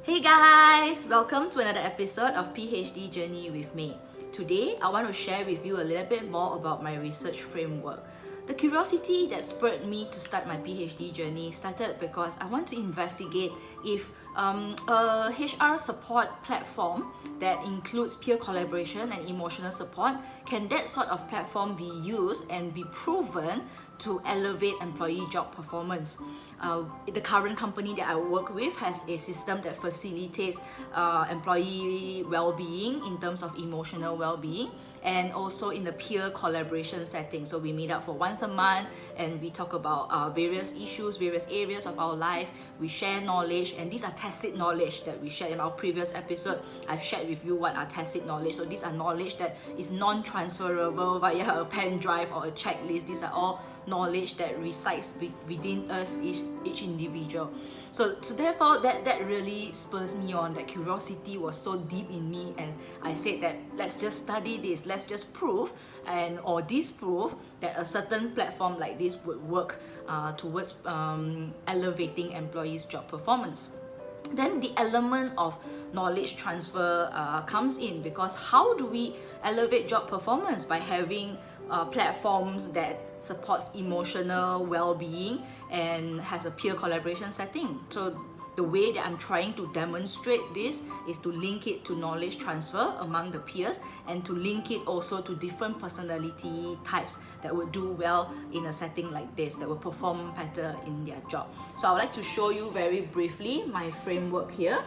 Hey guys! Welcome to another episode of PhD Journey with me. Today, I want to share with you a little bit more about my research framework. The curiosity that spurred me to start my PhD journey started because I want to investigate if a HR support platform that includes peer collaboration and emotional support, can that sort of platform be used and be proven to elevate employee job performance? The current company that I work with has a system that facilitates employee well-being in terms of emotional well-being, and also in the peer collaboration setting. So we meet up for once a month and we talk about various issues, various areas of our life. We share knowledge, and these are tacit knowledge that we shared in our previous episode. I've shared with you what are tacit knowledge. So these are knowledge that is non-transferable via a pen drive or a checklist. These are all knowledge that resides within us, each individual. So therefore that really spurs me on. That curiosity was so deep in me, and I said that let's just study this, let's just prove or disprove that a certain platform like this would work towards elevating employees' job performance. Then the element of knowledge transfer comes in, because how do we elevate job performance? By having platforms that supports emotional well-being and has a peer collaboration setting. So the way that I'm trying to demonstrate this is to link it to knowledge transfer among the peers, and to link it also to different personality types that would do well in a setting like this, that will perform better in their job. So I would like to show you very briefly my framework here.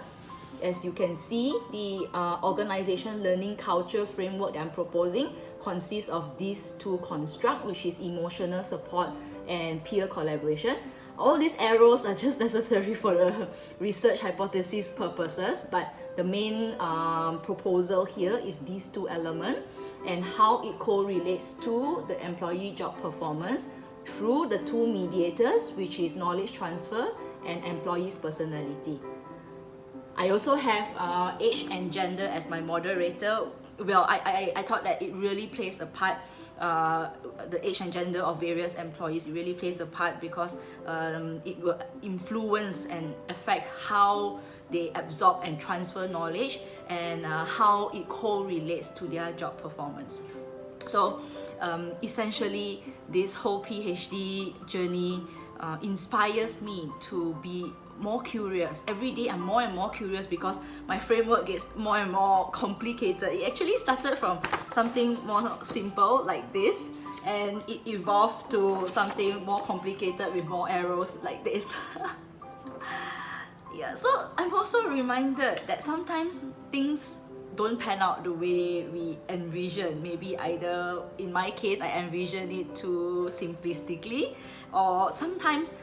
As you can see, the organization learning culture framework that I'm proposing consists of these two constructs, which is emotional support and peer collaboration. All these arrows are just necessary for the research hypothesis purposes, but the main proposal here is these two elements and how it correlates to the employee job performance through the two mediators, which is knowledge transfer and employee's personality. I also have age and gender as my moderator. Well, I thought that it really plays a part, the age and gender of various employees. It really plays a part because it will influence and affect how they absorb and transfer knowledge, and how it correlates to their job performance. So essentially, this whole PhD journey inspires me to be more curious. Every day I'm more and more curious because my framework gets more and more complicated. It actually started from something more simple like this, and it evolved to something more complicated with more arrows like this. Yeah, so I'm also reminded that sometimes things don't pan out the way we envision. Maybe either, in my case, I envisioned it too simplistically, or sometimes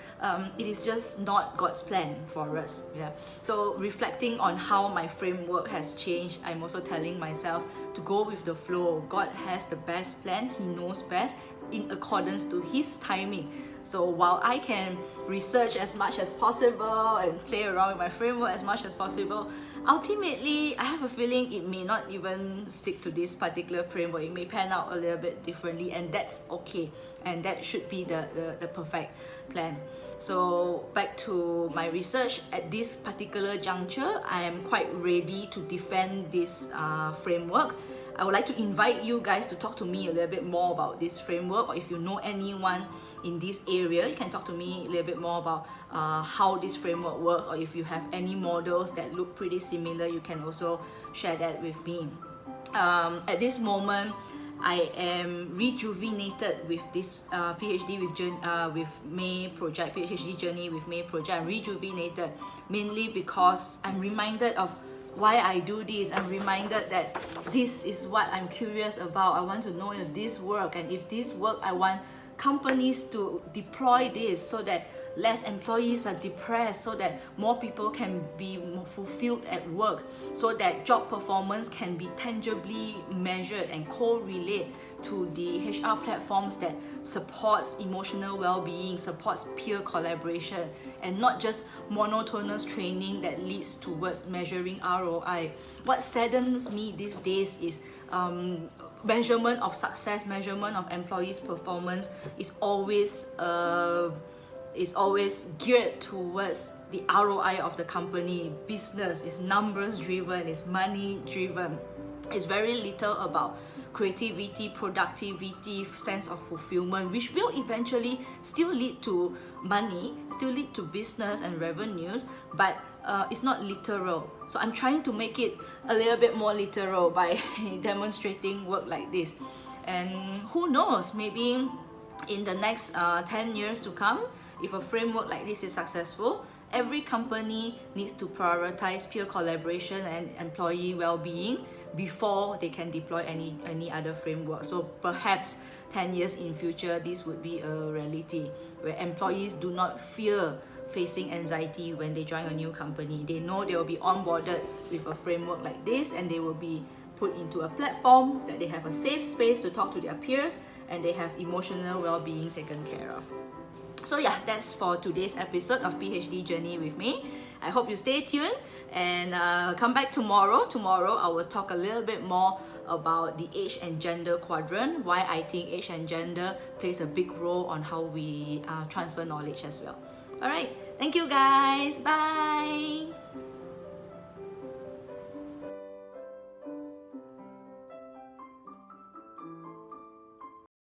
it is just not God's plan for us. Yeah. So reflecting on how my framework has changed, I'm also telling myself to go with the flow. God has the best plan. He knows best in accordance to His timing. So while I can research as much as possible and play around with my framework as much as possible, ultimately I have a feeling it may not even stick to this particular framework. It may pan out a little bit differently, and that's okay, and that should be the perfect plan. So back to my research, at this particular juncture, I am quite ready to defend this framework. I would like to invite you guys to talk to me a little bit more about this framework, or if you know anyone in this area, you can talk to me a little bit more about how this framework works, or if you have any models that look pretty similar, you can also share that with me. At this moment, I am rejuvenated with this PhD with May project, PhD Journey with May project. I'm rejuvenated mainly because I'm reminded of why I do this. I'm reminded that this is what I'm curious about. I want to know if this works, and if this works, I want companies to deploy this so that less employees are depressed, so that more people can be more fulfilled at work, so that job performance can be tangibly measured and correlate to the HR platforms that supports emotional well-being, supports peer collaboration, and not just monotonous training that leads towards measuring ROI. What saddens me these days is measurement of success, measurement of employees' performance is always is always geared towards the ROI of the company. Business is numbers driven, is money driven. It's very little about creativity, productivity, sense of fulfillment, which will eventually still lead to money, still lead to business and revenues, but it's not literal. So I'm trying to make it a little bit more literal by demonstrating work like this. And who knows, maybe in the next 10 years to come, if a framework like this is successful, every company needs to prioritize peer collaboration and employee well-being before they can deploy any other framework. So perhaps 10 years in future, this would be a reality where employees do not fear facing anxiety when they join a new company. They know they will be onboarded with a framework like this, and they will be put into a platform that they have a safe space to talk to their peers, and they have emotional well-being taken care of. So yeah, that's for today's episode of PhD Journey with me. I hope you stay tuned and come back tomorrow. Tomorrow I will talk a little bit more about the age and gender quadrant, why I think age and gender plays a big role on how we transfer knowledge as well. Alright, thank you guys. Bye.